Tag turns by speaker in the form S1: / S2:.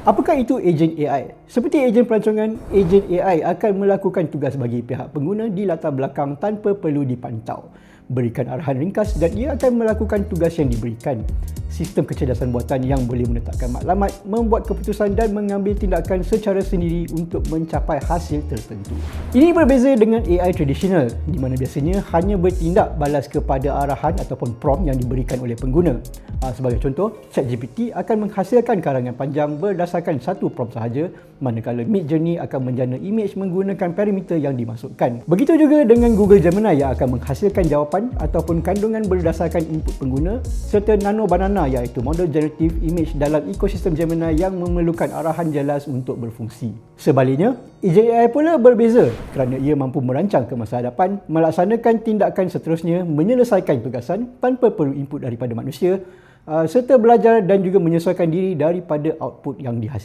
S1: Apakah itu ejen AI? Seperti ejen pelancongan, ejen AI akan melakukan tugas bagi pihak pengguna di latar belakang tanpa perlu dipantau. Berikan arahan ringkas dan ia akan melakukan tugas yang diberikan. Sistem kecerdasan buatan yang boleh menetapkan maklumat, membuat keputusan dan mengambil tindakan secara sendiri untuk mencapai hasil tertentu. Ini berbeza dengan AI tradisional di mana biasanya hanya bertindak balas kepada arahan ataupun prompt yang diberikan oleh pengguna. Sebagai contoh, ChatGPT akan menghasilkan karangan panjang berdasarkan satu prompt sahaja, manakala Midjourney akan menjana imej menggunakan parameter yang dimasukkan. Begitu juga dengan Google Gemini yang akan menghasilkan jawapan ataupun kandungan berdasarkan input pengguna, serta Nano Banana iaitu model generative image dalam ekosistem Gemini yang memerlukan arahan jelas untuk berfungsi. Sebaliknya, ejen AI pula berbeza kerana ia mampu merancang ke masa hadapan, melaksanakan tindakan seterusnya, menyelesaikan tugasan tanpa perlu input daripada manusia, serta belajar dan juga menyesuaikan diri daripada output yang dihasilkan.